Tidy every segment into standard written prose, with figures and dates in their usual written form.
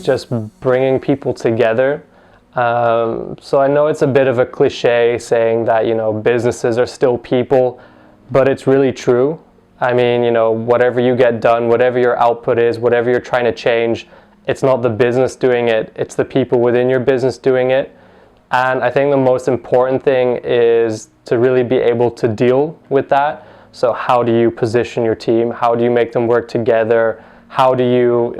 just bringing people together. So I know it's a bit of a cliche saying that, businesses are still people, but it's really true. I mean, whatever you get done, whatever your output is, whatever you're trying to change, it's not the business doing it, it's the people within your business doing it. And I think the most important thing is to really be able to deal with that. So how do you position your team? How do you make them work together? How do you,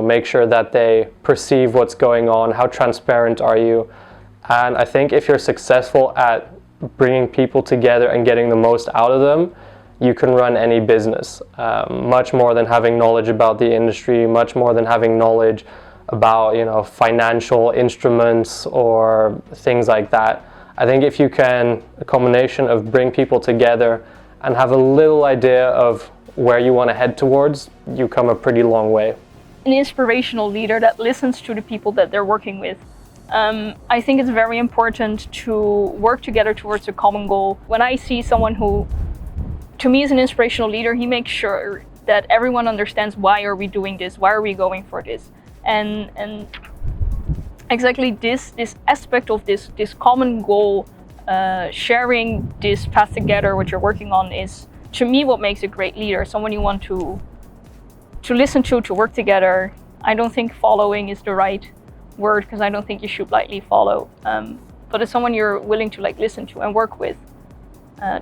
make sure that they perceive what's going on? How transparent are you? And I think if you're successful at bringing people together and getting the most out of them, you can run any business. Much more than having knowledge about the industry, much more than having knowledge about, financial instruments or things like that. I think if you can, a combination of bring people together and have a little idea of where you want to head towards, you come a pretty long way. An inspirational leader that listens to the people that they're working with. I think it's very important to work together towards a common goal. When I see someone who, to me, is an inspirational leader, he makes sure that everyone understands why are we doing this, why are we going for this. And exactly this aspect of this common goal, sharing this path together, what you're working on, is to me what makes a great leader. Someone you want to listen to work together. I don't think following is the right word, because I don't think you should blindly follow. But it's someone you're willing to listen to and work with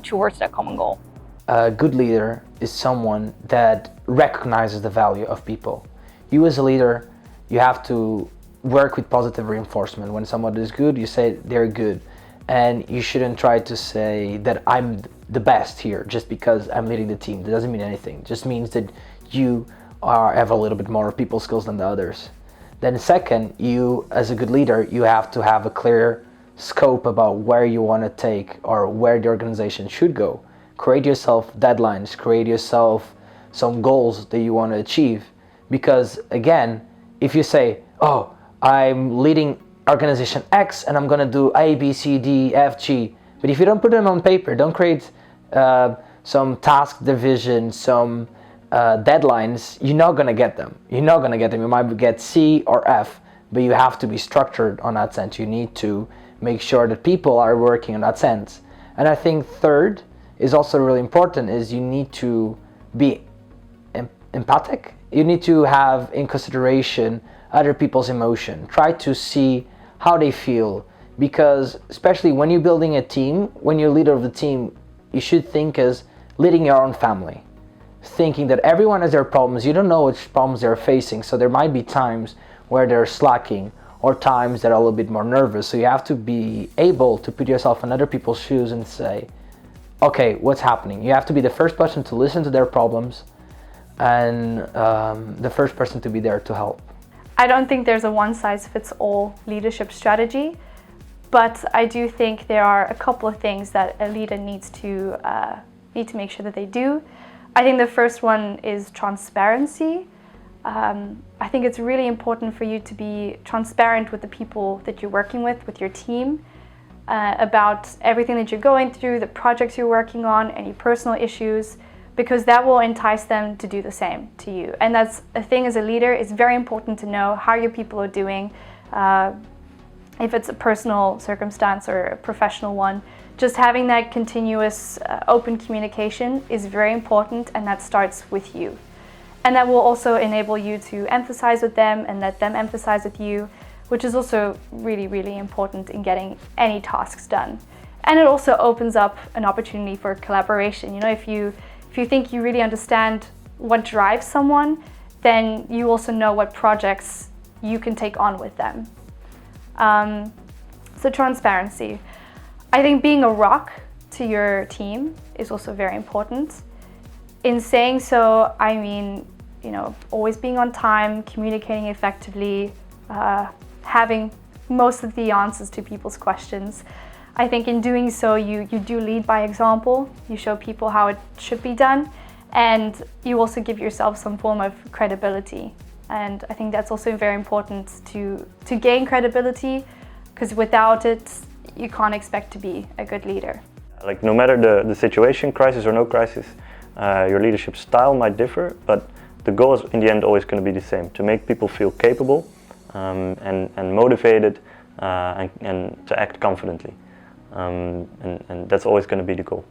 towards that common goal. A good leader is someone that recognizes the value of people. You as a leader, you have to work with positive reinforcement. When someone is good, you say they're good. And you shouldn't try to say that I'm the best here just because I'm leading the team. That doesn't mean anything. It just means that you have a little bit more people skills than the others. Then second, you as a good leader, you have to have a clear scope about where you want to take or where the organization should go. Create yourself deadlines, create yourself some goals that you want to achieve. Because again, if you say, oh, I'm leading organization X and I'm going to do A, B, C, D, F, G, but if you don't put them on paper, don't create some task division, some deadlines, you're not going to get them. You're not going to get them. You might get C or F, but you have to be structured on that sense. You need to make sure that people are working on that sense. And I think third is also really important, is you need to be empathic. You need to have in consideration other people's emotion. Try to see how they feel, because especially when you're building a team, when you're leader of the team, you should think as leading your own family. Thinking that everyone has their problems, you don't know which problems they're facing, so there might be times where they're slacking or times that are a little bit more nervous. So you have to be able to put yourself in other people's shoes and say, okay, what's happening? You have to be the first person to listen to their problems and the first person to be there to help. I don't think there's a one-size-fits-all leadership strategy, but I do think there are a couple of things that a leader needs to make sure that they do. I think the first one is transparency. I think it's really important for you to be transparent with the people that you're working with your team, about everything that you're going through, the projects you're working on, any personal issues, because that will entice them to do the same to you. And that's a thing as a leader. It's very important to know how your people are doing, if it's a personal circumstance or a professional one. Just having that continuous open communication is very important, and that starts with you. And that will also enable you to emphasize with them and let them emphasize with you, which is also really, really important in getting any tasks done. And it also opens up an opportunity for collaboration. If you think you really understand what drives someone, then you also know what projects you can take on with them. So transparency. I think being a rock to your team is also very important. In saying so, I mean, always being on time, communicating effectively, having most of the answers to people's questions. I think in doing so, you do lead by example. You show people how it should be done, and you also give yourself some form of credibility. And I think that's also very important to gain credibility, because without it, you can't expect to be a good leader. Like, no matter the situation, crisis or no crisis, your leadership style might differ, but the goal is in the end always going to be the same: to make people feel capable and motivated and to act confidently. And that's always going to be the goal.